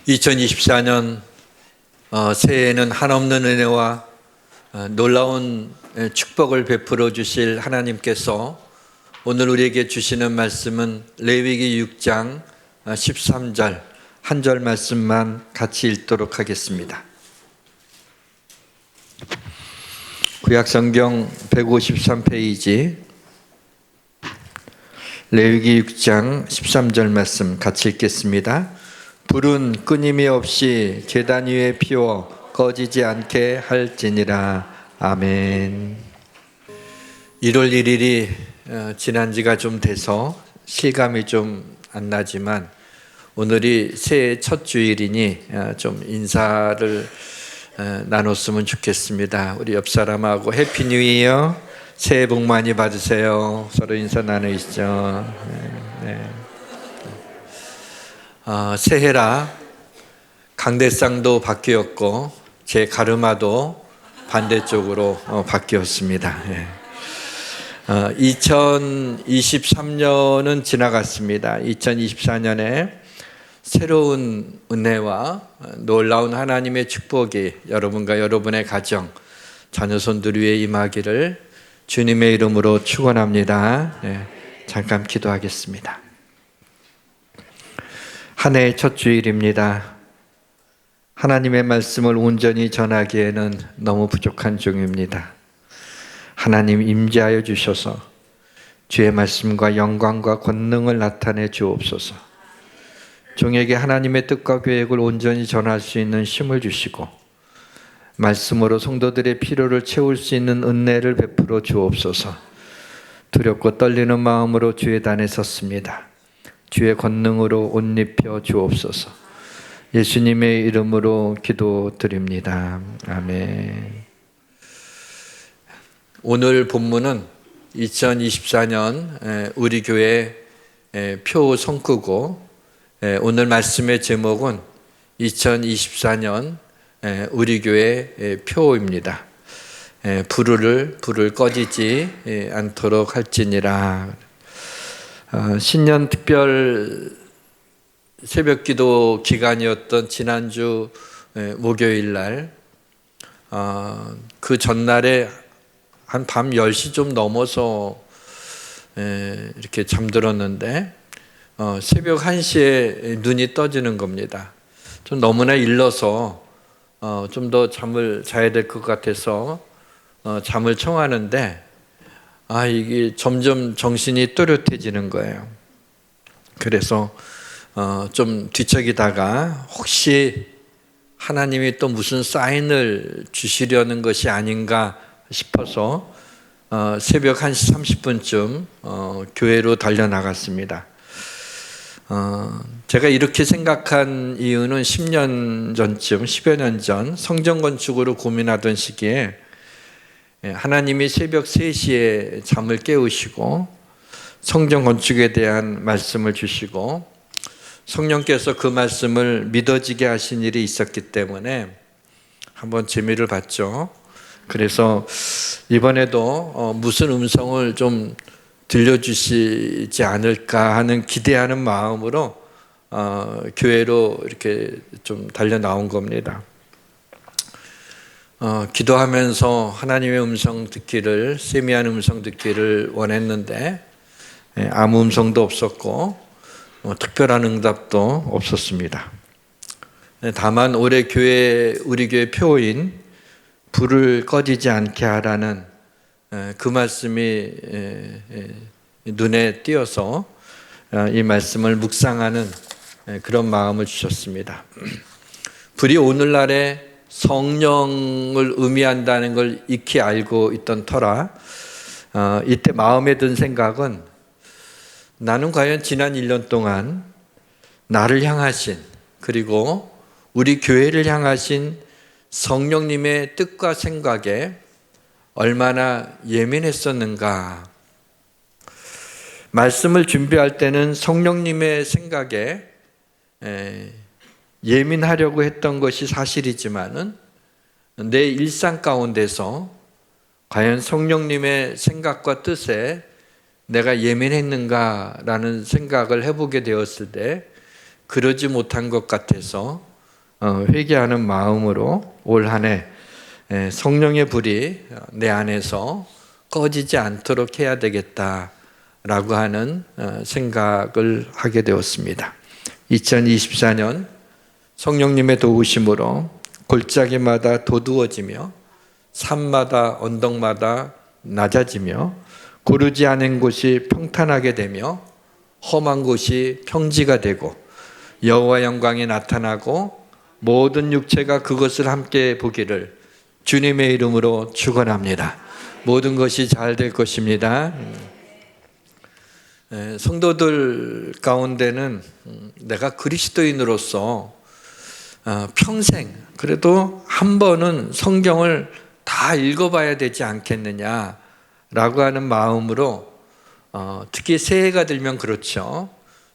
2024년 새해에는 한없는 은혜와 놀라운 축복을 베풀어 주실 하나님께서 오늘 우리에게 주시는 말씀은 레위기 6장 13절 한 절 말씀만 같이 읽도록 하겠습니다. 구약성경 153페이지 레위기 6장 13절 말씀 같이 읽겠습니다. 불은 끊임이 없이 제단 위에 피워 꺼지지 않게 할지니라. 아멘. 1월 1일이 지난 지가 좀 돼서 실감이 좀 안 나지만 오늘이 새해 첫 주일이니 좀 인사를 나눴으면 좋겠습니다. 우리 옆 사람하고 해피 뉴 이어, 새해 복 많이 받으세요. 서로 인사 나누시죠. 네. 새해라 강대상도 바뀌었고 제 가르마도 반대쪽으로 바뀌었습니다. 2023년은 지나갔습니다. 2024년에 새로운 은혜와 놀라운 하나님의 축복이 여러분과 여러분의 가정, 자녀손들 위에 임하기를 주님의 이름으로 축원합니다. 잠깐 기도하겠습니다. 한 해의 첫 주일입니다. 하나님의 말씀을 온전히 전하기에는 너무 부족한 종입니다. 하나님 임재하여 주셔서 주의 말씀과 영광과 권능을 나타내 주옵소서. 종에게 하나님의 뜻과 계획을 온전히 전할 수 있는 힘을 주시고 말씀으로 성도들의 필요를 채울 수 있는 은혜를 베풀어 주옵소서. 두렵고 떨리는 마음으로 주의 단에 섰습니다. 주의 권능으로 옷 입혀 주옵소서. 예수님의 이름으로 기도드립니다. 아멘. 오늘 본문은 2024년 우리 교회 표 손크고 오늘 말씀의 제목은 2024년 우리 교회 표입니다. 불을 꺼지지 않도록 할지니라. 신년 특별 새벽기도 기간이었던 지난주 목요일 날 그 전날에 한 밤 10시 좀 넘어서 이렇게 잠들었는데 새벽 1시에 눈이 떠지는 겁니다. 좀 너무나 일러서 좀 더 잠을 자야 될 것 같아서 잠을 청하는데 이게 점점 정신이 또렷해지는 거예요. 그래서 좀 뒤척이다가 혹시 하나님이 또 무슨 사인을 주시려는 것이 아닌가 싶어서 새벽 1시 30분쯤 교회로 달려나갔습니다. 제가 이렇게 생각한 이유는 10년 전쯤, 10여 년 전 성전 건축으로 고민하던 시기에 하나님이 새벽 3시에 잠을 깨우시고 성전 건축에 대한 말씀을 주시고 성령께서 그 말씀을 믿어지게 하신 일이 있었기 때문에 한번 재미를 봤죠. 그래서 이번에도 무슨 음성을 좀 들려주시지 않을까 하는 기대하는 마음으로 교회로 이렇게 좀 달려 나온 겁니다. 기도하면서 하나님의 음성 듣기를, 세미한 음성 듣기를 원했는데 아무 음성도 없었고 특별한 응답도 없었습니다. 다만 올해 우리 교회 표인 불을 꺼지지 않게 하라는 그 말씀이 눈에 띄어서 이 말씀을 묵상하는 그런 마음을 주셨습니다. 불이 오늘날에 성령을 의미한다는 걸 익히 알고 있던 터라 이때 마음에 든 생각은 나는 과연 지난 1년 동안 나를 향하신 그리고 우리 교회를 향하신 성령님의 뜻과 생각에 얼마나 예민했었는가. 말씀을 준비할 때는 성령님의 생각에 예민하려고 했던 것이 사실이지만은 내 일상 가운데서 과연 성령님의 생각과 뜻에 내가 예민했는가라는 생각을 해보게 되었을 때 그러지 못한 것 같아서 회개하는 마음으로 올 한 해 성령의 불이 내 안에서 꺼지지 않도록 해야 되겠다라고 하는 생각을 하게 되었습니다. 2024년 성령님의 도우심으로 골짜기마다 도두어지며 산마다 언덕마다 낮아지며 고르지 않은 곳이 평탄하게 되며 험한 곳이 평지가 되고 여호와 영광이 나타나고 모든 육체가 그것을 함께 보기를 주님의 이름으로 축원합니다. 모든 것이 잘 될 것입니다. 성도들 가운데는 내가 그리스도인으로서 평생 그래도 한 번은 성경을 다 읽어봐야 되지 않겠느냐라고 하는 마음으로 특히 새해가 들면 그렇죠.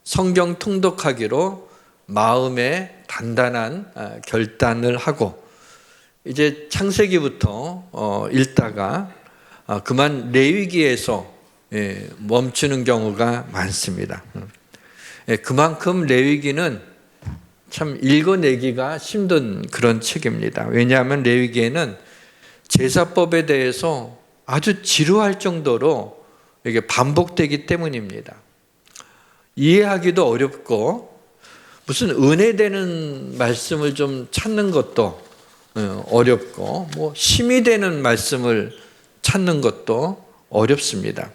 성경 통독하기로 마음에 단단한 결단을 하고 이제 창세기부터 읽다가 그만 레위기에서 멈추는 경우가 많습니다. 그만큼 레위기는 참 읽어내기가 힘든 그런 책입니다. 왜냐하면 레위기에는 제사법에 대해서 아주 지루할 정도로 이게 반복되기 때문입니다. 이해하기도 어렵고 무슨 은혜되는 말씀을 좀 찾는 것도 어렵고 뭐 힘이 되는 말씀을 찾는 것도 어렵습니다.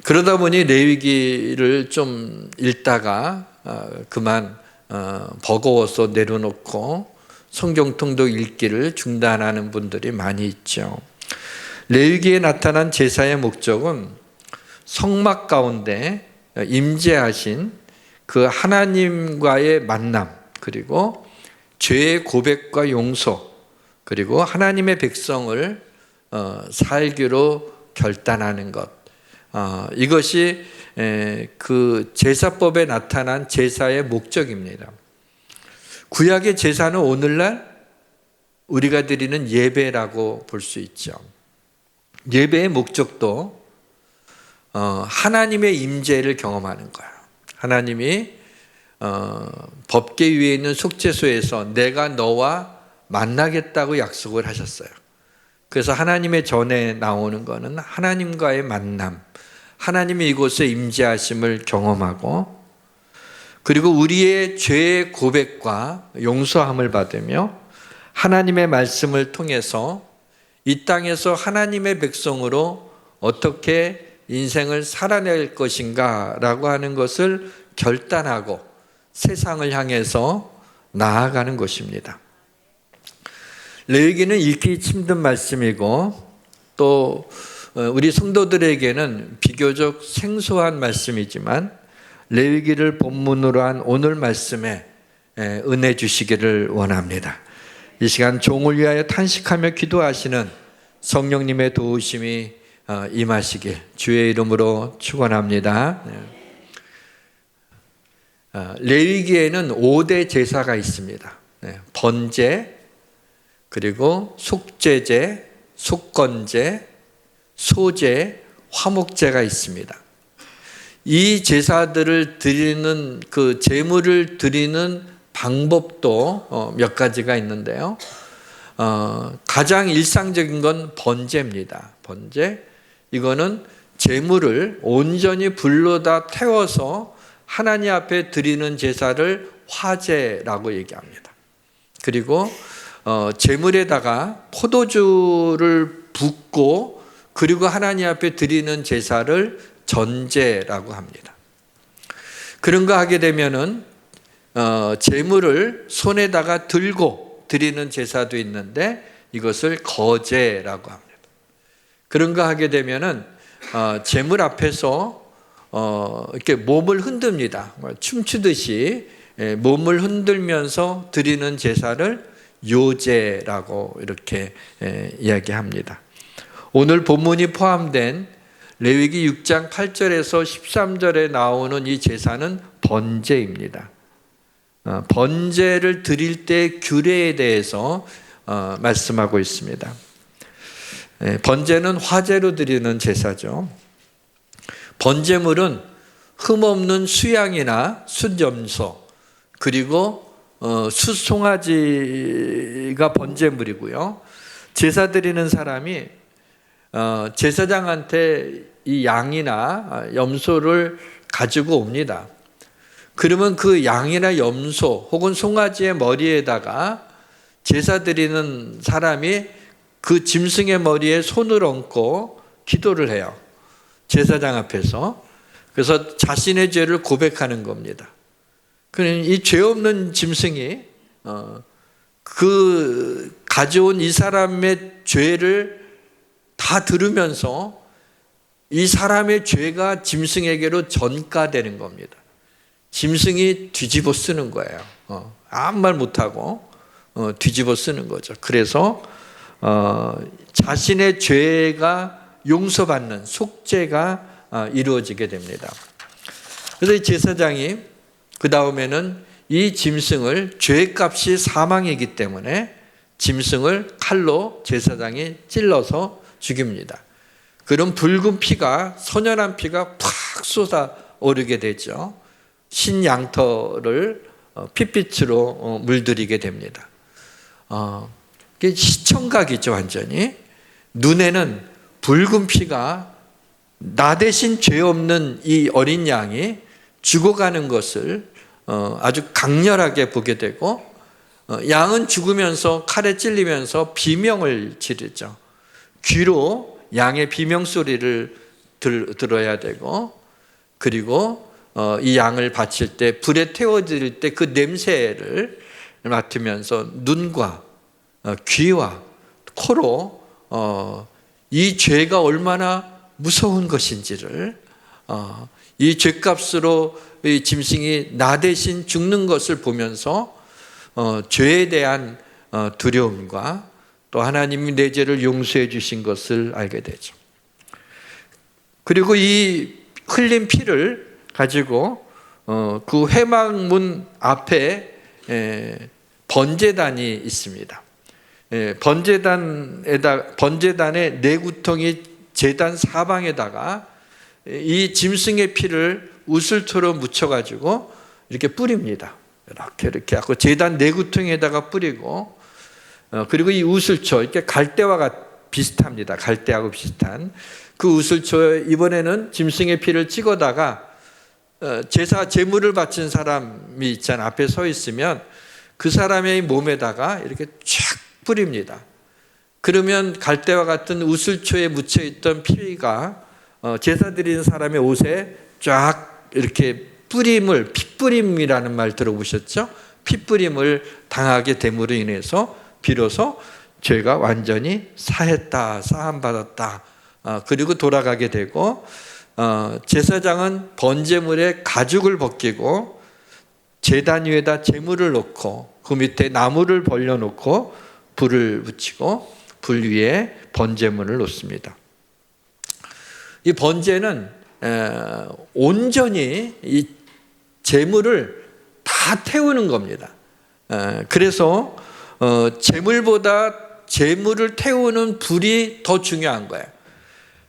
그러다 보니 레위기를 좀 읽다가 그만 버거워서 내려놓고 성경 통독 읽기를 중단하는 분들이 많이 있죠. 레위기에 나타난 제사의 목적은 성막 가운데 임재하신 그 하나님과의 만남, 그리고 죄의 고백과 용서, 그리고 하나님의 백성을 살기로 결단하는 것, 이것이 그 제사법에 나타난 제사의 목적입니다. 구약의 제사는 오늘날 우리가 드리는 예배라고 볼 수 있죠. 예배의 목적도 하나님의 임재를 경험하는 거예요. 하나님이 법궤 위에 있는 속죄소에서 내가 너와 만나겠다고 약속을 하셨어요. 그래서 하나님의 전에 나오는 것은 하나님과의 만남, 하나님이 이곳에 임재하심을 경험하고, 그리고 우리의 죄의 고백과 용서함을 받으며 하나님의 말씀을 통해서 이 땅에서 하나님의 백성으로 어떻게 인생을 살아낼 것인가 라고 하는 것을 결단하고 세상을 향해서 나아가는 것입니다. 레위기는 읽기 힘든 말씀이고 또 우리 성도들에게는 비교적 생소한 말씀이지만 레위기를 본문으로 한 오늘 말씀에 은혜 주시기를 원합니다. 이 시간 종을 위하여 탄식하며 기도하시는 성령님의 도우심이 임하시길 주의 이름으로 축원합니다. 레위기에는 5대 제사가 있습니다. 번제, 그리고 속죄제, 속건제, 소제, 화목제가 있습니다. 이 제사들을 드리는 그 제물을 드리는 방법도 몇 가지가 있는데요. 가장 일상적인 건 번제입니다. 번제, 이거는 제물을 온전히 불로다 태워서 하나님 앞에 드리는 제사를 화제라고 얘기합니다. 그리고 제물에다가 포도주를 붓고 그리고 하나님 앞에 드리는 제사를 전제라고 합니다. 그런 거 하게 되면은 제물을 손에다가 들고 드리는 제사도 있는데 이것을 거제라고 합니다. 그런 거 하게 되면은 제물 앞에서 이렇게 몸을 흔듭니다. 춤추듯이 몸을 흔들면서 드리는 제사를 요제라고 이렇게 이야기합니다. 오늘 본문이 포함된 레위기 6장 8절에서 13절에 나오는 이 제사는 번제입니다. 번제를 드릴 때 규례에 대해서 말씀하고 있습니다. 번제는 화제로 드리는 제사죠. 번제물은 흠없는 수양이나 순염소, 그리고 숫송아지가 번제물이고요. 제사 드리는 사람이 제사장한테 이 양이나 염소를 가지고 옵니다. 그러면 그 양이나 염소 혹은 송아지의 머리에다가 제사 드리는 사람이 그 짐승의 머리에 손을 얹고 기도를 해요. 제사장 앞에서. 그래서 자신의 죄를 고백하는 겁니다. 이 죄 없는 짐승이 그 가져온 이 사람의 죄를 다 들으면서 이 사람의 죄가 짐승에게로 전가되는 겁니다. 짐승이 뒤집어 쓰는 거예요. 아무 말 못하고 뒤집어 쓰는 거죠. 그래서 자신의 죄가 용서받는 속죄가 이루어지게 됩니다. 그래서 이 제사장이 그 다음에는 이 짐승을, 죄값이 사망이기 때문에 짐승을 칼로 제사장이 찔러서 죽입니다. 그럼 붉은 피가, 선연한 피가 팍 쏟아오르게 되죠. 신양털을 핏빛으로 물들이게 됩니다. 이게 시청각이죠, 완전히. 눈에는 붉은 피가 나 대신 죄 없는 이 어린 양이 죽어가는 것을 아주 강렬하게 보게 되고, 양은 죽으면서 칼에 찔리면서 비명을 지르죠. 귀로 양의 비명 소리를 들어야 되고, 그리고 이 양을 바칠 때, 불에 태워드릴 때 그 냄새를 맡으면서 눈과 귀와 코로 이 죄가 얼마나 무서운 것인지를, 이 죄값으로 이 짐승이 나 대신 죽는 것을 보면서 죄에 대한 두려움과 또 하나님이 내 죄를 용서해 주신 것을 알게 되죠. 그리고 이 흘린 피를 가지고 그 회막문 앞에 번제단이 있습니다. 번제단의 내구통이 제단 사방에다가 이 짐승의 피를 우슬초로 묻혀가지고 이렇게 뿌립니다. 이렇게 하고 제단 내구통에다가 뿌리고, 그리고 이 우슬초, 이렇게 갈대와 비슷합니다. 갈대하고 비슷한 그 우슬초에 이번에는 짐승의 피를 찍어다가 제물을 바친 사람이 있잖아요. 앞에 서 있으면 그 사람의 몸에다가 이렇게 쫙 뿌립니다. 그러면 갈대와 같은 우슬초에 묻혀있던 피가 제사 드리는 사람의 옷에 쫙 이렇게 핏뿌림이라는 말 들어보셨죠? 핏뿌림을 당하게 됨으로 인해서 비로소 죄가 완전히 사함받았다. 그리고 돌아가게 되고, 제사장은 번제물에 가죽을 벗기고 제단 위에다 제물을 놓고 그 밑에 나무를 벌려놓고 불을 붙이고 불 위에 번제물을 놓습니다. 이 번제는 온전히 이 제물을 다 태우는 겁니다. 그래서 제물보다 제물을 태우는 불이 더 중요한 거예요.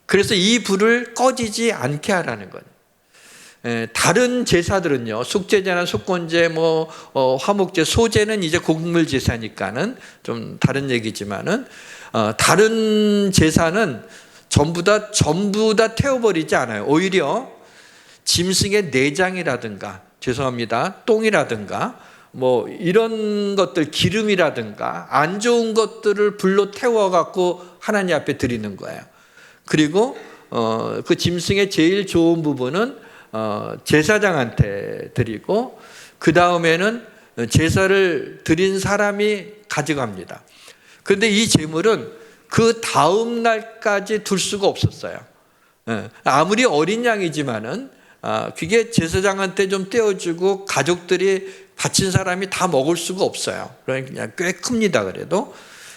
그래서 이 불을 꺼지지 않게 하라는 거예요. 다른 제사들은요, 속죄제나 속건제, 화목제, 소제는 이제 곡물 제사니까는 좀 다른 얘기지만은, 다른 제사는 전부 다 태워버리지 않아요. 오히려 짐승의 내장이라든가, 똥이라든가, 이런 것들, 기름이라든가, 안 좋은 것들을 불로 태워갖고 하나님 앞에 드리는 거예요. 그리고 그 짐승의 제일 좋은 부분은 제사장한테 드리고, 그 다음에는 제사를 드린 사람이 가져갑니다. 그런데 이 제물은 그 다음 날까지 둘 수가 없었어요. 아무리 어린 양이지만은 그게 제사장한테 좀 떼어주고 가족들이 바친 사람이 다 먹을 수가 없어요. 그냥 꽤 큽니다.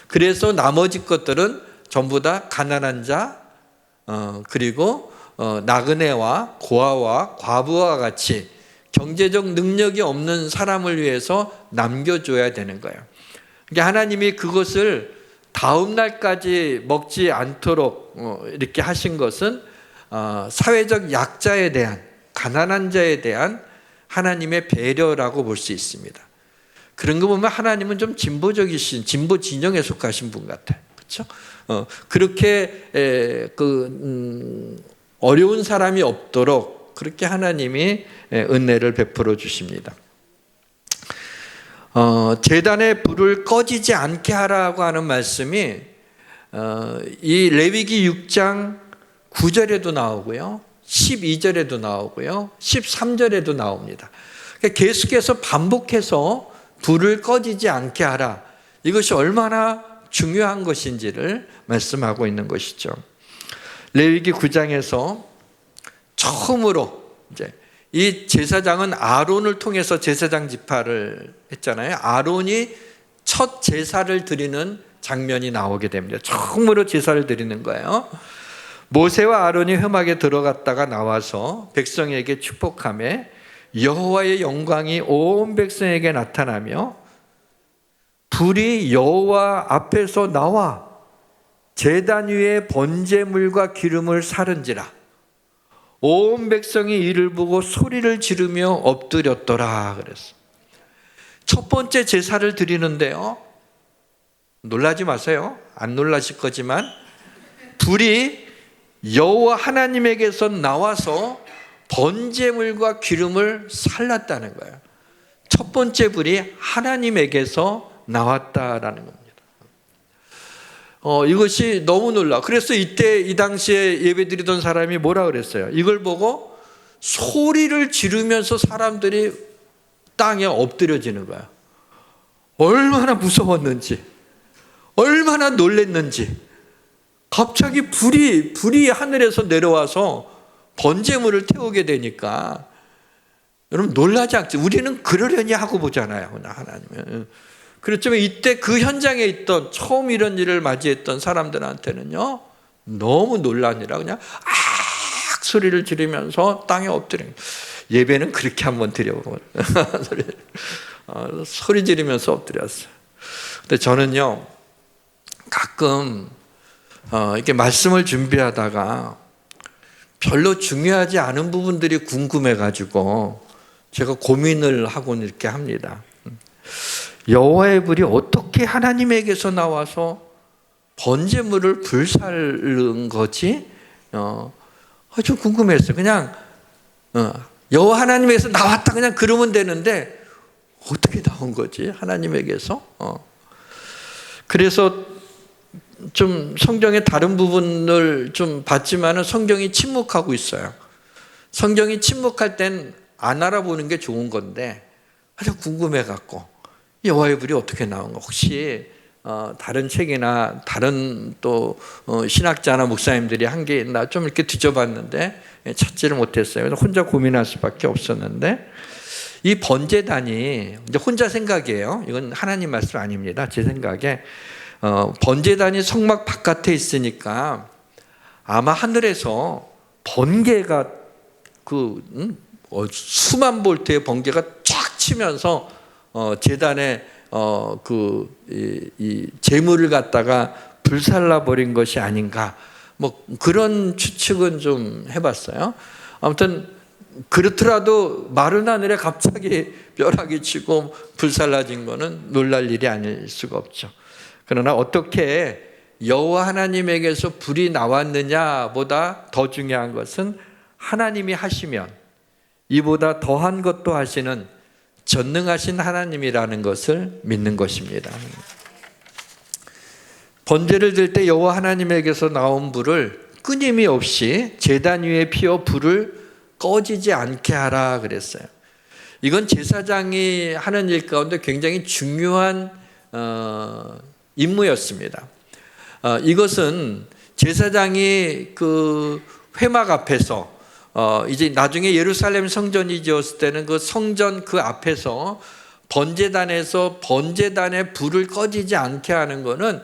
그래서 나머지 것들은 전부 다 가난한 자, 그리고 나그네와 고아와 과부와 같이 경제적 능력이 없는 사람을 위해서 남겨줘야 되는 거예요. 그러니까 하나님이 그것을 다음 날까지 먹지 않도록 이렇게 하신 것은 사회적 약자에 대한, 가난한 자에 대한 하나님의 배려라고 볼 수 있습니다. 그런 거 보면 하나님은 좀 진보적이신, 진보 진영에 속하신 분 같아요. 그렇죠? 그렇게 어려운 사람이 없도록 그렇게 하나님이 은혜를 베풀어 주십니다. 제단의 불을 꺼지지 않게 하라고 하는 말씀이 이 레위기 6장 9절에도 나오고요, 12절에도 나오고요, 13절에도 나옵니다. 그러니까 계속해서 반복해서 불을 꺼지지 않게 하라. 이것이 얼마나 중요한 것인지를 말씀하고 있는 것이죠. 레위기 9장에서 처음으로 이제 이 제사장은 아론을 통해서 제사장 지파를 했잖아요. 아론이 첫 제사를 드리는 장면이 나오게 됩니다. 처음으로 제사를 드리는 거예요. 모세와 아론이 회막에 들어갔다가 나와서 백성에게 축복하며 여호와의 영광이 온 백성에게 나타나며 불이 여호와 앞에서 나와 제단 위에 번제물과 기름을 사른지라. 온 백성이 이를 보고 소리를 지르며 엎드렸더라 그랬어. 첫 번째 제사를 드리는데요, 놀라지 마세요. 안 놀라실 거지만 불이 여호와 하나님에게서 나와서 번제물과 기름을 살랐다는 거예요. 첫 번째 불이 하나님에게서 나왔다라는 겁니다. 이것이 너무 놀라. 그래서 이때 이 당시에 예배드리던 사람이 뭐라 그랬어요? 이걸 보고 소리를 지르면서 사람들이 땅에 엎드려지는 거야. 얼마나 무서웠는지, 얼마나 놀랬는지. 갑자기 불이 하늘에서 내려와서 번제물을 태우게 되니까 여러분 놀라지 않죠? 우리는 그러려니 하고 보잖아요, 하나님은. 그렇지만 이때 그 현장에 있던, 처음 이런 일을 맞이했던 사람들한테는요, 너무 놀라니라 그냥 소리를 지르면서 땅에 엎드려. 예배는 그렇게 한번 드려보고 소리 지르면서 엎드렸어요. 근데 저는요, 가끔 이렇게 말씀을 준비하다가 별로 중요하지 않은 부분들이 궁금해가지고 제가 고민을 하곤 이렇게 합니다. 여호와의 불이 어떻게 하나님에게서 나와서 번제물을 불살른 거지? 좀 궁금했어요. 그냥 여호와 하나님에게서 나왔다 그냥 그러면 되는데 어떻게 나온 거지? 하나님에게서? 그래서 좀 성경의 다른 부분을 좀 봤지만은 성경이 침묵하고 있어요. 성경이 침묵할 땐 안 알아보는 게 좋은 건데 아주 궁금해갖고 여호와의 불이 어떻게 나온 거 혹시 다른 책이나 다른 또 신학자나 목사님들이 한 게 있나 좀 이렇게 뒤져봤는데 찾지를 못했어요. 그래서 혼자 고민할 수밖에 없었는데 이 번제단이 이제 혼자 생각이에요. 이건 하나님 말씀 아닙니다. 제 생각에 번제단이 성막 바깥에 있으니까 아마 하늘에서 번개가 수만 볼트의 번개가 쫙 치면서 제단에 이 제물을 갖다가 불살라 버린 것이 아닌가, 뭐 그런 추측은 좀 해봤어요. 아무튼 그렇더라도 마른 하늘에 갑자기 벼락이 치고 불살라진 거는 놀랄 일이 아닐 수가 없죠. 그러나 어떻게 여호와 하나님에게서 불이 나왔느냐보다 더 중요한 것은 하나님이 하시면 이보다 더한 것도 하시는 전능하신 하나님이라는 것을 믿는 것입니다. 번제를 들 때 여호와 하나님에게서 나온 불을 끊임이 없이 제단 위에 피워 불을 꺼지지 않게 하라 그랬어요. 이건 제사장이 하는 일 가운데 굉장히 중요한 임무였습니다. 이것은 제사장이 그 회막 앞에서 이제 나중에 예루살렘 성전이 지었을 때는 그 성전 그 앞에서 번제단에서 번제단의 불을 꺼지지 않게 하는 것은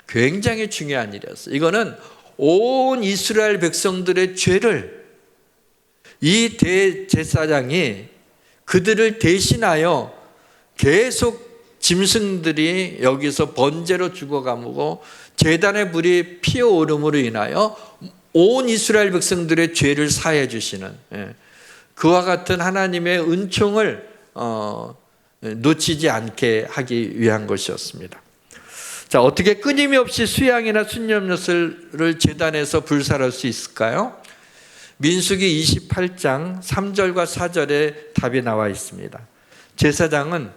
굉장히 중요한 일이었어요. 이거는 온 이스라엘 백성들의 죄를 이 대제사장이 그들을 대신하여 계속 짐승들이 여기서 번제로 죽어가고 제단의 불이 피어오름으로 인하여 온 이스라엘 백성들의 죄를 사해 주시는 그와 같은 하나님의 은총을 놓치지 않게 하기 위한 것이었습니다. 자, 어떻게 끊임없이 수양이나 순념릇을 제단에서 불살할 수 있을까요? 민수기 28장 3절과 4절에 답이 나와 있습니다. 제사장은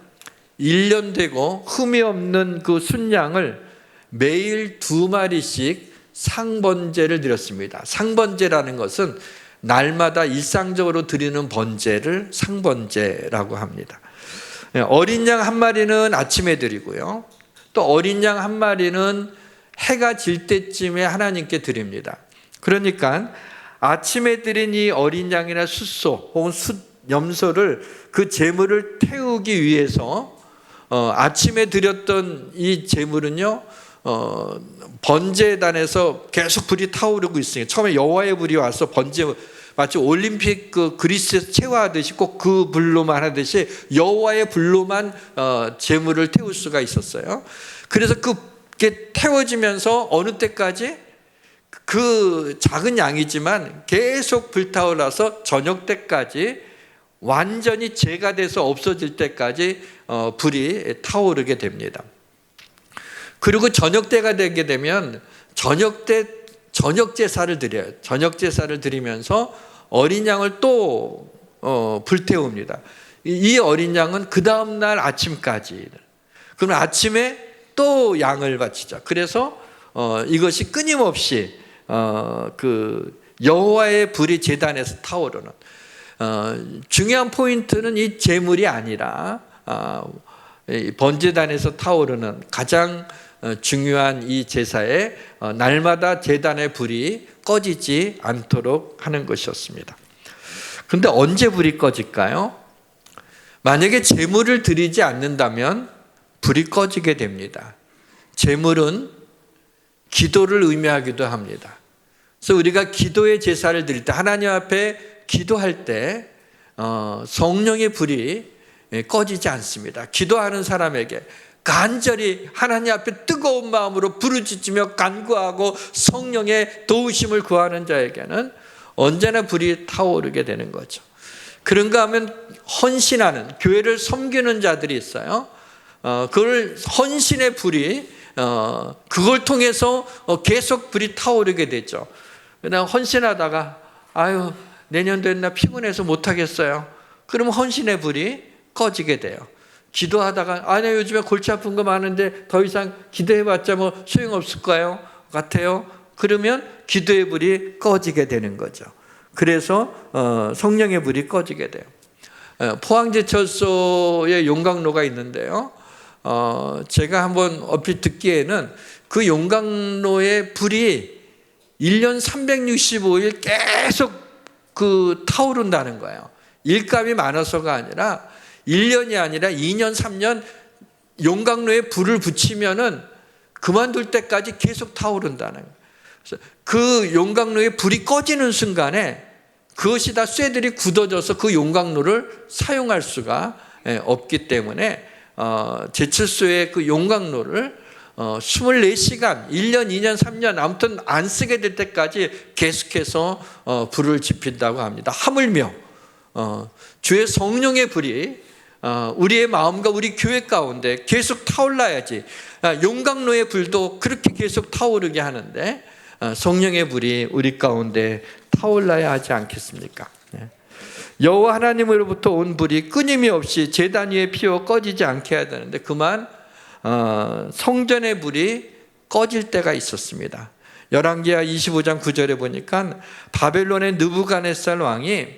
1년 되고 흠이 없는 그 순양을 매일 2마리씩 상번제를 드렸습니다. 상번제라는 것은 날마다 일상적으로 드리는 번제를 상번제라고 합니다. 어린 양 한 마리는 아침에 드리고요. 또 어린 양 한 마리는 해가 질 때쯤에 하나님께 드립니다. 그러니까 아침에 드린 이 어린 양이나 숫소 혹은 염소를 그 제물을 태우기 위해서 아침에 드렸던 이 제물은요, 번제단에서 계속 불이 타오르고 있으니까 처음에 여호와의 불이 와서 번제, 마치 올림픽 그 그리스에서 체화하듯이 꼭 그 불로만 하듯이 여호와의 불로만 제물을 태울 수가 있었어요. 그래서 그게 태워지면서 어느 때까지 그 작은 양이지만 계속 불타올라서 저녁 때까지 완전히 재가 돼서 없어질 때까지 불이 타오르게 됩니다. 그리고 저녁 때가 되게 되면 저녁 제사를 드려요. 저녁 제사를 드리면서 어린 양을 또 불태웁니다. 이 어린 양은 그 다음 날 아침까지. 그럼 아침에 또 양을 바치자. 그래서 이것이 끊임없이 그 여호와의 불이 제단에서 타오르는 중요한 포인트는 이 제물이 아니라 번제단에서 타오르는 가장 중요한 이 제사에 날마다 제단의 불이 꺼지지 않도록 하는 것이었습니다. 그런데 언제 불이 꺼질까요? 만약에 제물을 드리지 않는다면 불이 꺼지게 됩니다. 제물은 기도를 의미하기도 합니다. 그래서 우리가 기도의 제사를 드릴 때, 하나님 앞에 기도할 때 성령의 불이 꺼지지 않습니다. 기도하는 사람에게 간절히 하나님 앞에 뜨거운 마음으로 부르짖으며 간구하고 성령의 도우심을 구하는 자에게는 언제나 불이 타오르게 되는 거죠. 그런가 하면 헌신하는, 교회를 섬기는 자들이 있어요. 그걸 헌신의 불이 그걸 통해서 계속 불이 타오르게 되죠. 그냥 헌신하다가 아유 내년도에 나 피곤해서 못하겠어요. 그러면 헌신의 불이 꺼지게 돼요. 기도하다가 아니 요즘에 골치 아픈 거 많은데 더 이상 기도해봤자 뭐 소용없을까요? 같아요. 그러면 기도의 불이 꺼지게 되는 거죠. 그래서 성령의 불이 꺼지게 돼요. 포항제철소에 용광로가 있는데요. 제가 한번 얼핏 듣기에는 그 용광로의 불이 1년 365일 계속 그 타오른다는 거예요. 일감이 많아서가 아니라 1년이 아니라 2년, 3년 용광로에 불을 붙이면은 그만둘 때까지 계속 타오른다는 거예요. 그래서 그 용광로에 불이 꺼지는 순간에 그것이 다 쇠들이 굳어져서 그 용광로를 사용할 수가 없기 때문에 제철소의 그 용광로를 24시간, 1년, 2년, 3년 아무튼 안 쓰게 될 때까지 계속해서 불을 지핀다고 합니다. 하물며 주의 성령의 불이 우리의 마음과 우리 교회 가운데 계속 타올라야지. 용광로의 불도 그렇게 계속 타오르게 하는데 성령의 불이 우리 가운데 타올라야 하지 않겠습니까? 여호와 하나님으로부터 온 불이 끊임이 없이 제단 위에 피워 꺼지지 않게 해야 되는데 그만 성전의 불이 꺼질 때가 있었습니다. 열왕기하 25장 9절에 보니까 바벨론의 느부갓네살 왕이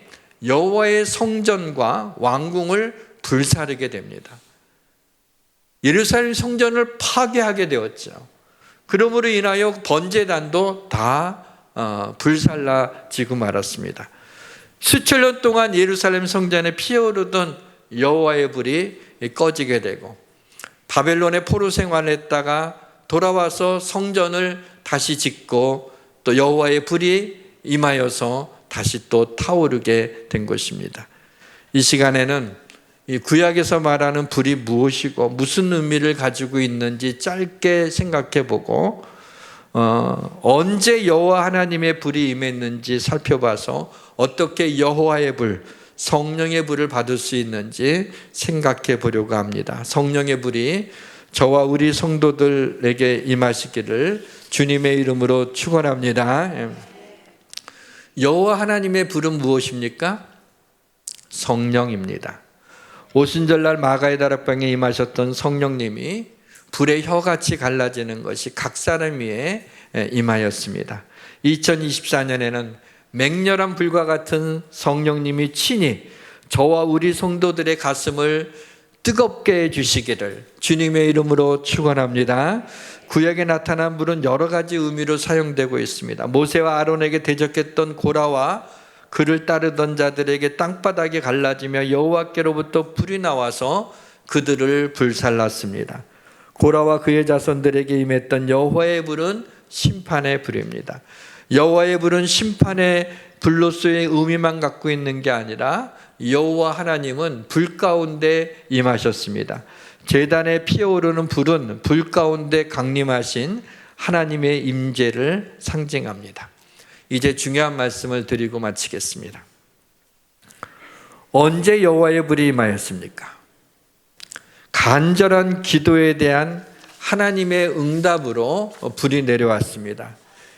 여호와의 성전과 왕궁을 불사르게 됩니다. 예루살렘 성전을 파괴하게 되었죠. 그러므로 인하여 번제단도 다 불살라지고 말았습니다. 수천 년 동안 예루살렘 성전에 피어오르던 여호와의 불이 꺼지게 되고 바벨론의 포로 생활을 했다가 돌아와서 성전을 다시 짓고 또 여호와의 불이 임하여서 다시 또 타오르게 된 것입니다. 이 시간에는 이 구약에서 말하는 불이 무엇이고 무슨 의미를 가지고 있는지 짧게 생각해 보고 언제 여호와 하나님의 불이 임했는지 살펴봐서 어떻게 여호와의 불, 성령의 불을 받을 수 있는지 생각해 보려고 합니다. 성령의 불이 저와 우리 성도들에게 임하시기를 주님의 이름으로 축원합니다. 여호와 하나님의 불은 무엇입니까? 성령입니다. 오순절날 마가의 다락방에 임하셨던 성령님이 불의 혀같이 갈라지는 것이 각 사람 위에 임하였습니다. 2024년에는 맹렬한 불과 같은 성령님이 친히 저와 우리 성도들의 가슴을 뜨겁게 해주시기를 주님의 이름으로 축원합니다. 구약에 나타난 불은 여러 가지 의미로 사용되고 있습니다. 모세와 아론에게 대적했던 고라와 그를 따르던 자들에게 땅바닥이 갈라지며 여호와께로부터 불이 나와서 그들을 불살랐습니다. 고라와 그의 자손들에게 임했던 여호와의 불은 심판의 불입니다. 여호와의 불은 심판의 불로서의 의미만 갖고 있는 게 아니라 여호와 하나님은 불 가운데 임하셨습니다. 제단에 피어오르는 불은 불 가운데 강림하신 하나님의 임재를 상징합니다. 이제 중요한 말씀을 드리고 마치겠습니다. 언제 여호와의 불이 임하였습니까? 간절한 기도에 대한 하나님의 응답으로 불이 내려왔습니다.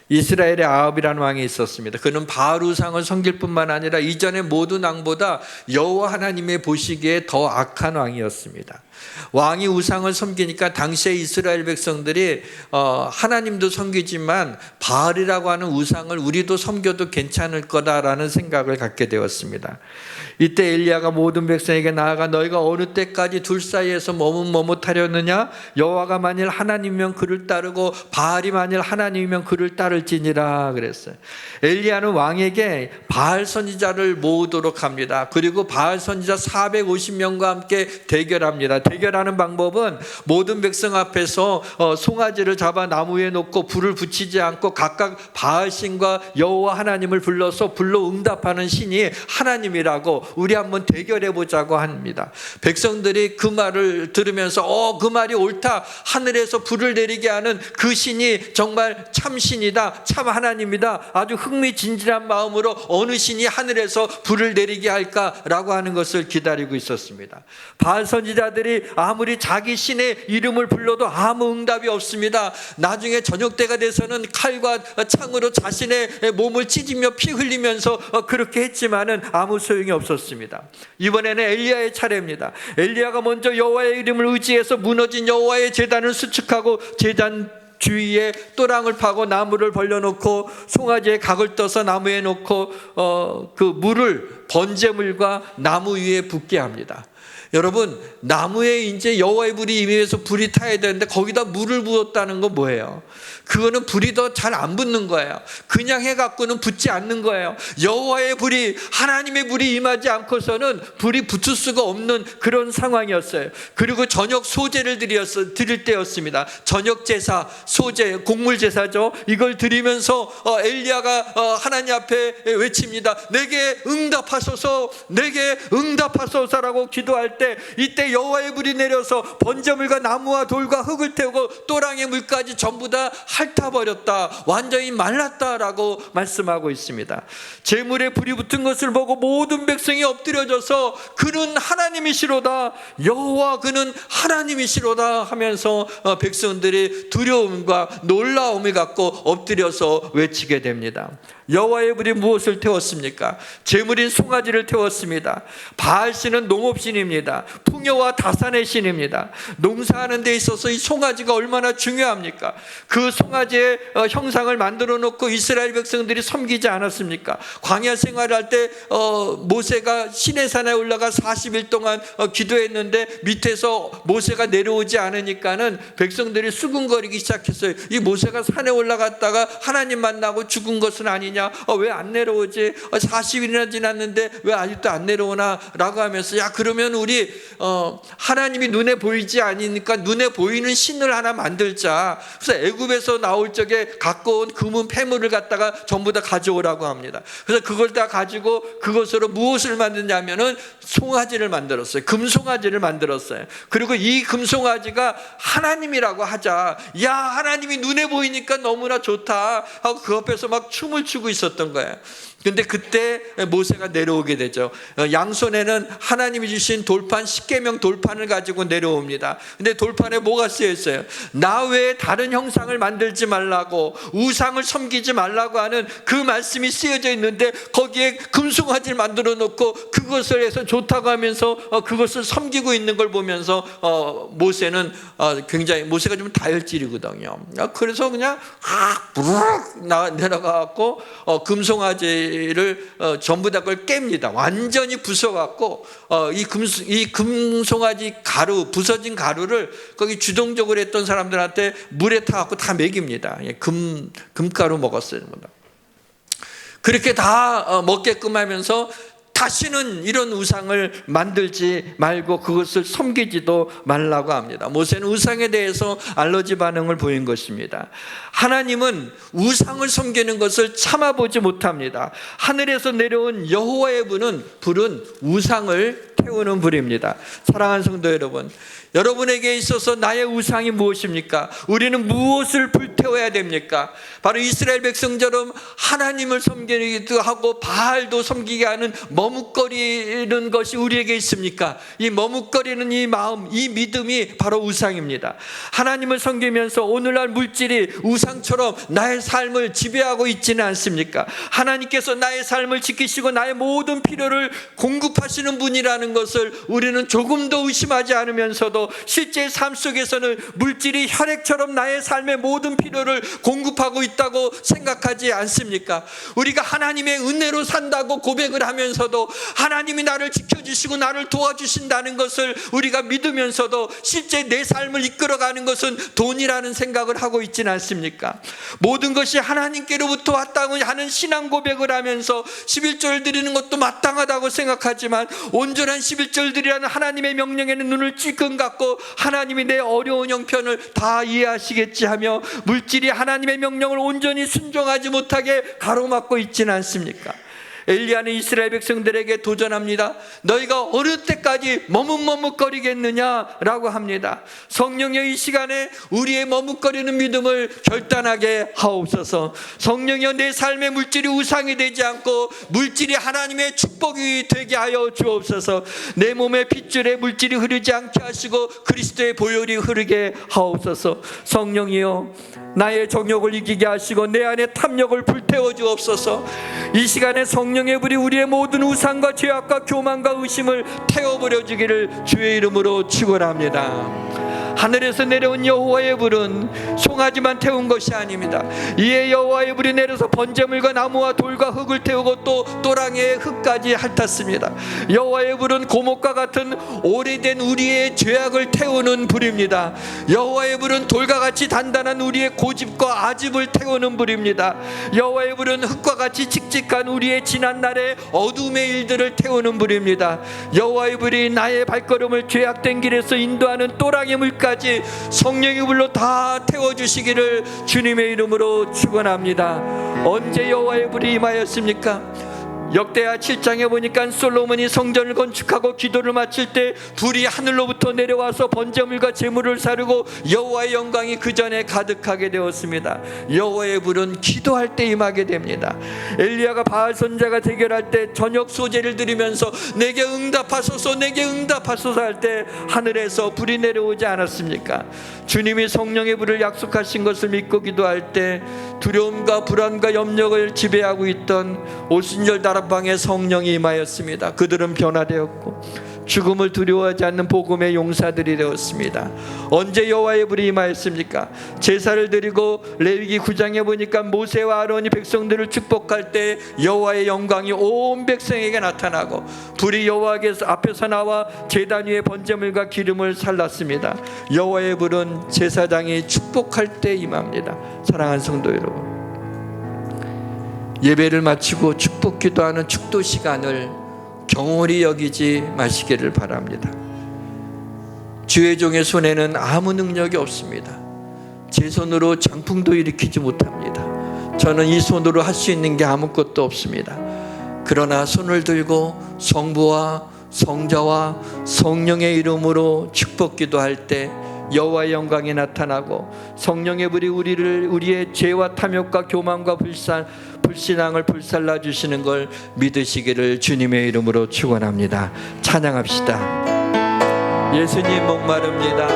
이스라엘에 아합이라는 왕이 있었습니다. 그는 바알 우상을 섬길 뿐만 아니라 이전의 모든 왕보다 여호와 하나님의 보시기에 더 악한 왕이었습니다. 왕이 우상을 섬기니까 당시에 이스라엘 백성들이 하나님도 섬기지만 바알이라고 하는 우상을 우리도 섬겨도 괜찮을 거다라는 생각을 갖게 되었습니다. 이때 엘리야가 모든 백성에게 나아가 너희가 어느 때까지 둘 사이에서 머뭇머뭇하려느냐? 여호와가 만일 하나님이면 그를 따르고 바알이 만일 하나님이면 그를 따를지니라 그랬어요. 엘리야는 왕에게 바알 선지자를 모으도록 합니다. 그리고 바알 선지자 450명과 함께 대결합니다. 대결하는 방법은 모든 백성 앞에서 송아지를 잡아 나무 위에 놓고 불을 붙이지 않고 각각 바알 신과 여호와 하나님을 불러서 불로 응답하는 신이 하나님이라고 우리 한번 대결해 보자고 합니다. 백성들이 그 말을 들으면서 그 말이 옳다. 하늘에서 불을 내리게 하는 그 신이 정말 참 신이다. 참 하나님이다. 아주 흥미진진한 마음으로 어느 신이 하늘에서 불을 내리게 할까라고 하는 것을 기다리고 있었습니다. 바알 선지자들이 아무리 자기 신의 이름을 불러도 아무 응답이 없습니다. 나중에 저녁 때가 돼서는 칼과 창으로 자신의 몸을 찢으며 피 흘리면서 그렇게 했지만은 아무 소용이 없었습니다. 이번에는 엘리야의 차례입니다. 엘리야가 먼저 여호와의 이름을 의지해서 무너진 여호와의 제단을 수축하고 제단 주위에 또랑을 파고 나무를 벌려놓고 송아지에 각을 떠서 나무에 놓고 그 물을 번제물과 나무 위에 붓게 합니다. 여러분, 나무에 이제 여호와의 불이 임해서 불이 타야 되는데 거기다 물을 부었다는 건 뭐예요? 그거는 불이 더 잘 안 붙는 거예요. 그냥 해갖고는 붙지 않는 거예요. 여호와의 불이, 하나님의 불이 임하지 않고서는 불이 붙을 수가 없는 그런 상황이었어요. 그리고 저녁 소제를 드릴 때였습니다. 저녁 제사, 소제, 곡물 제사죠. 이걸 드리면서 엘리야가 하나님 앞에 외칩니다. 내게 응답하소서, 내게 응답하소서라고 기도할 때 이때 여호와의 불이 내려서 번제물과 나무와 돌과 흙을 태우고 또랑의 물까지 전부 다 핥아버렸다. 완전히 말랐다라고 말씀하고 있습니다. 제물에 불이 붙은 것을 보고 모든 백성이 엎드려져서 그는 하나님이시로다, 여호와 그는 하나님이시로다 하면서 백성들이 두려움과 놀라움을 갖고 엎드려서 외치게 됩니다. 여호와의 불이 무엇을 태웠습니까? 제물인 송아지를 태웠습니다. 바알신은 농업신입니다. 풍요와 다산의 신입니다. 농사하는 데 있어서 이 송아지가 얼마나 중요합니까? 그 송아지의 형상을 만들어 놓고 이스라엘 백성들이 섬기지 않았습니까? 광야 생활할 때 모세가 시내산에 올라가 40일 동안 기도했는데 밑에서 모세가 내려오지 않으니까는 백성들이 수군거리기 시작했어요. 이 모세가 산에 올라갔다가 하나님 만나고 죽은 것은 아니냐? 왜 안 내려오지? 40일이나 지났는데 왜 아직도 안 내려오나? 라고 하면서 야, 그러면 우리 그들이 하나님이 눈에 보이지 않으니까 눈에 보이는 신을 하나 만들자. 그래서 애굽에서 나올 적에 갖고 온 금은 폐물을 갖다가 전부 다 가져오라고 합니다. 그래서 그걸 다 가지고 그것으로 무엇을 만드냐면은 송아지를 만들었어요. 금송아지를 만들었어요. 그리고 이 금송아지가 하나님이라고 하자. 야, 하나님이 눈에 보이니까 너무나 좋다 하고 그 앞에서 막 춤을 추고 있었던 거예요. 근데 그때 모세가 내려오게 되죠. 양손에는 하나님이 주신 돌판, 십계명 돌판을 가지고 내려옵니다. 근데 돌판에 뭐가 쓰여 있어요? 나 외에 다른 형상을 만들지 말라고, 우상을 섬기지 말라고 하는 그 말씀이 쓰여져 있는데 거기에 금송아지를 만들어 놓고 그것을 해서 좋다고 하면서 그것을 섬기고 있는 걸 보면서 모세는 굉장히, 모세가 좀 다혈질이거든요. 그래서 그냥 내려가갖고 금송아지를 전부 다 그걸 깹니다. 완전히 부숴갖고 이 금송아지 가루, 부서진 가루를 거기 주동적으로 했던 사람들한테 물에 타갖고 다 먹입니다. 금가루 먹었어요. 그렇게 다 먹게끔 하면서 다시는 이런 우상을 만들지 말고 그것을 섬기지도 말라고 합니다. 모세는 우상에 대해서 알러지 반응을 보인 것입니다. 하나님은 우상을 섬기는 것을 참아보지 못합니다. 하늘에서 내려온 여호와의 불은 우상을 태우는 불입니다. 사랑하는 성도 여러분, 여러분에게 있어서 나의 우상이 무엇입니까? 우리는 무엇을 불태워야 됩니까? 바로 이스라엘 백성처럼 하나님을 섬기기도 하고 바알도 섬기게 하는 머뭇거리는 것이 우리에게 있습니까? 이 머뭇거리는 이 마음, 이 믿음이 바로 우상입니다. 하나님을 섬기면서 오늘날 물질이 우상처럼 나의 삶을 지배하고 있지는 않습니까? 하나님께서 나의 삶을 지키시고 나의 모든 필요를 공급하시는 분이라는 것을 우리는 조금도 의심하지 않으면서도 실제 삶 속에서는 물질이 혈액처럼 나의 삶의 모든 필요를 공급하고 있다고 생각하지 않습니까? 우리가 하나님의 은혜로 산다고 고백을 하면서도 하나님이 나를 지켜주시고 나를 도와주신다는 것을 우리가 믿으면서도 실제 내 삶을 이끌어가는 것은 돈이라는 생각을 하고 있지는 않습니까? 모든 것이 하나님께로부터 왔다고 하는 신앙 고백을 하면서 11조를 드리는 것도 마땅하다고 생각하지만 온전한 11조를 드리라는 하나님의 명령에는 눈을 찔끔 감고 하나님이 내 어려운 형편을 다 이해하시겠지 하며 물질이 하나님의 명령을 온전히 순종하지 못하게 가로막고 있지는 않습니까? 엘리야는 이스라엘 백성들에게 도전합니다. 너희가 어느 때까지 머뭇머뭇거리겠느냐라고 합니다. 성령여, 이 시간에 우리의 머뭇거리는 믿음을 결단하게 하옵소서. 성령여, 내 삶의 물질이 우상이 되지 않고 물질이 하나님의 축복이 되게 하여 주옵소서. 내 몸의 핏줄에 물질이 흐르지 않게 하시고 그리스도의 보혈이 흐르게 하옵소서. 성령이여, 나의 정욕을 이기게 하시고 내 안에 탐욕을 불태워 주옵소서. 이 시간에 성령의 불이 우리의 모든 우상과 죄악과 교만과 의심을 태워버려 주기를 주의 이름으로 축원합니다. 하늘에서 내려온 여호와의 불은 송아지만 태운 것이 아닙니다. 이에 여호와의 불이 내려서 번제물과 나무와 돌과 흙을 태우고 또 또랑의 흙까지 핥았습니다. 여호와의 불은 고목과 같은 오래된 우리의 죄악을 태우는 불입니다. 여호와의 불은 돌과 같이 단단한 우리의 고집과 아집을 태우는 불입니다. 여호와의 불은 흙과 같이 칙칙한 우리의 지난날의 어둠의 일들을 태우는 불입니다. 여호와의 불이 나의 발걸음을 죄악된 길에서 인도하는 또랑의 물까지 성령의 불로 다 태워주시기를 주님의 이름으로 축원합니다. 언제 여호와의 불이 임하였습니까? 역대하 7장에 보니까 솔로몬이 성전을 건축하고 기도를 마칠 때 불이 하늘로부터 내려와서 번제물과 제물을 사르고 여호와의 영광이 그 전에 가득하게 되었습니다. 여호와의 불은 기도할 때 임하게 됩니다. 엘리야가 바알 선지자가 대결할 때 저녁 소제를 드리면서 내게 응답하소서, 내게 응답하소서 할 때 하늘에서 불이 내려오지 않았습니까? 주님이 성령의 불을 약속하신 것을 믿고 기도할 때 두려움과 불안과 염려를 지배하고 있던 오순절 다락방에 성령이 임하였습니다. 그들은 변화되었고 죽음을 두려워하지 않는 복음의 용사들이 되었습니다. 언제 여호와의 불이 임하였습니까? 제사를 드리고 레위기 9장에 보니까 모세와 아론이 백성들을 축복할 때 여호와의 영광이 온 백성에게 나타나고 불이 여호와 앞에서 나와 제단 위에 번제물과 기름을 살랐습니다. 여호와의 불은 제사장이 축복할 때 임합니다. 사랑하는 성도 여러분, 예배를 마치고 축복 기도하는 축도 시간을 경홀히 여기지 마시기를 바랍니다. 주의 종의 손에는 아무 능력이 없습니다. 제 손으로 장풍도 일으키지 못합니다. 저는 이 손으로 할 수 있는 게 아무것도 없습니다. 그러나 손을 들고 성부와 성자와 성령의 이름으로 축복 기도할 때 여호와의 영광이 나타나고 성령의 불이 우리의 죄와 탐욕과 교만과 불신앙을 불살라 주시는 걸 믿으시기를 주님의 이름으로 축원합니다. 찬양합시다. 예수님 목마릅니다.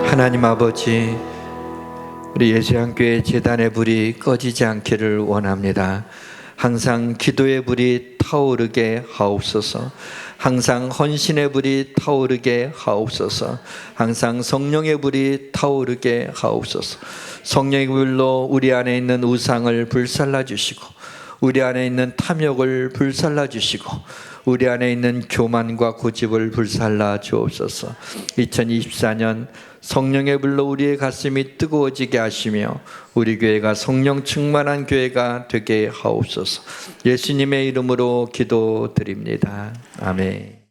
하나님 아버지, 우리 예수양교회 제단의 불이 꺼지지 않기를 원합니다. 항상 기도의 불이 타오르게 하옵소서. 항상 헌신의 불이 타오르게 하옵소서. 항상 성령의 불이 타오르게 하옵소서. 성령의 불로 우리 안에 있는 우상을 불살라 주시고, 우리 안에 있는 탐욕을 불살라 주시고, 우리 안에 있는 교만과 고집을 불살라 주옵소서. 2024년 성령의 불로 우리의 가슴이 뜨거워지게 하시며 우리 교회가 성령 충만한 교회가 되게 하옵소서. 예수님의 이름으로 기도드립니다. 아멘.